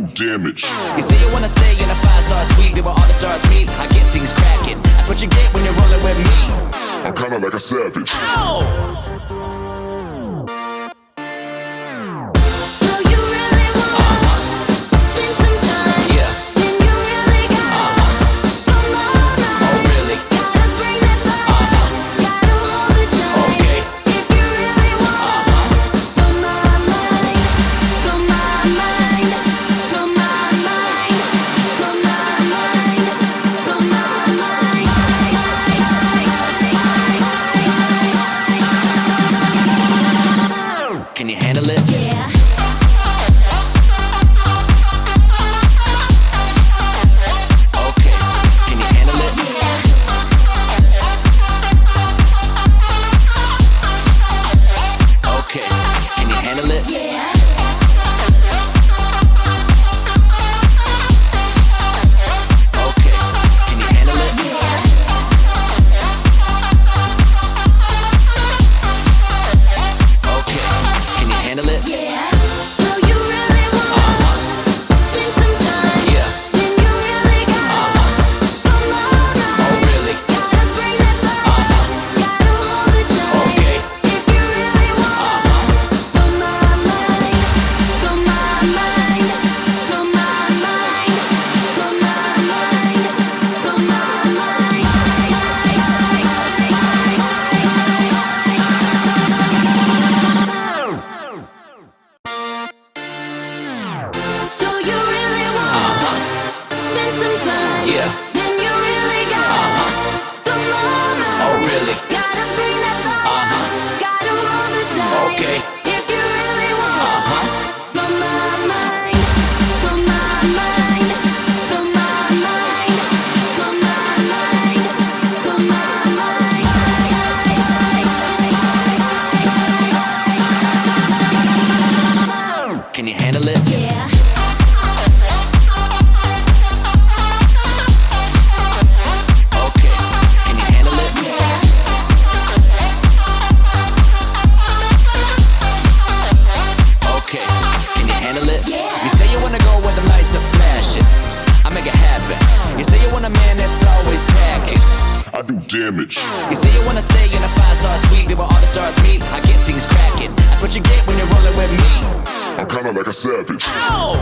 do damage. You say you wanna stay in a 5-star suite, where all the stars meet. I get things cracking. That's what you get when you're rolling with me. I'm kinda like a savage. Ow! Can you handle it? Yeah. Okay. Can you handle it? Yeah. Okay. Can you handle it? Yeah. Okay. Can you handle it? Yeah. Okay. Can you handle it? Yeah. So you really want spend some time? Yeah. Then you really got come on now. Oh really? Gotta bring that fire. Gotta hold it tight. Okay. If you really want blow my mind, blow my mind, blow my mind, blow my mind, blow my mind. So you really want spend some time? Yeah. Then you really got come on now. Oh really? Gotta bring that fire. Gotta hold it tight. Okay. If you really want blow my mind, blow my mind, blow my mind, blow my mind, blow my mind. Can you handle it? Yeah. Okay. Can you handle it? Yeah. Okay. Can you handle it? Yeah. You say you wanna go where the lights are flashing. I make it happen. You say you want a man that's always packing. I do damage. You say you wanna stay in a 5-star suite, where all the stars meet. I get things cracking. That's what you get when you're rolling with me. I'm kinda like a savage. Ow!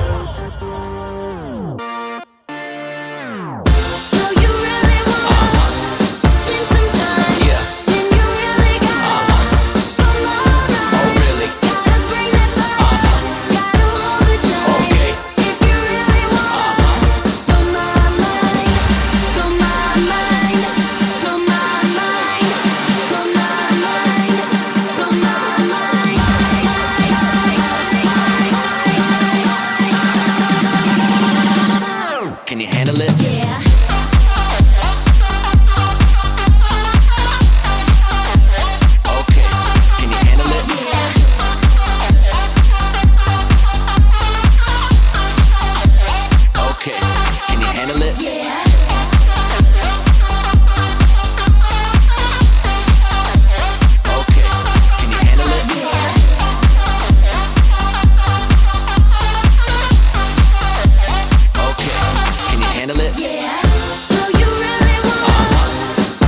So you really want spend some time? Yeah. Then you really got come on now. Oh really? Gotta bring that fire. Gotta hold it tight. Okay. If you really want blow my mind, blow my mind, blow my mind, blow my mind, blow my mind. Can you handle it? Yeah. Okay. Can you handle it? Yeah. Okay. Can you handle it? Yeah. Okay. Can you handle it? Yeah. Okay. Can you handle it? Yeah. So you really want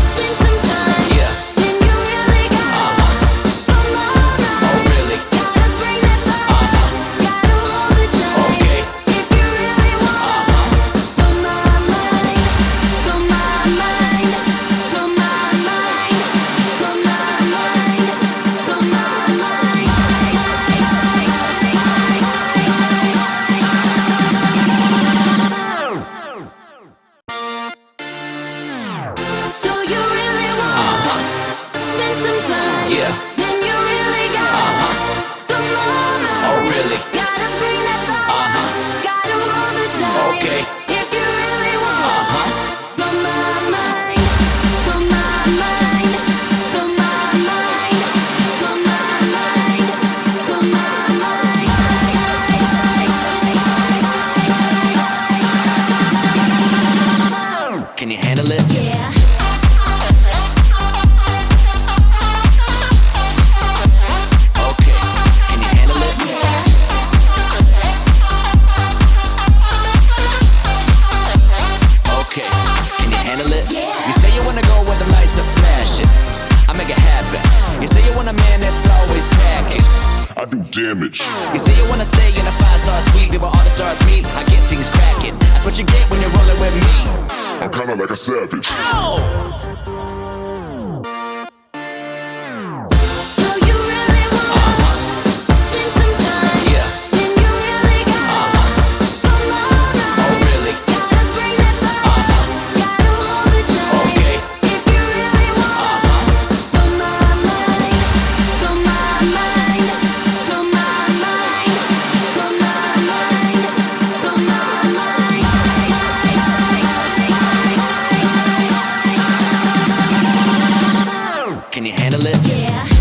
spend some time? Yeah. Then you really got come on now. Oh really? Gotta bring that fire. Gotta hold it tight. Okay. If you really want blow my mind, blow my mind, blow my mind, blow my mind, blow my mind. So you really want spend some time? Yeah. Then you really got come on now. Oh really? Gotta bring that fire. Gotta hold it tight. Okay. If you really want blow my mind, blow my mind, blow my mind, blow my mind, blow my mind. Can you handle it? Yeah. Okay. Can you handle it? Yeah. damage. You say you wanna stay in a 5-star suite, be where all the stars meet. I get things cracking. That's what you get when you're rolling with me. I'm kinda like a savage. Oh! Can you handle it? Yeah.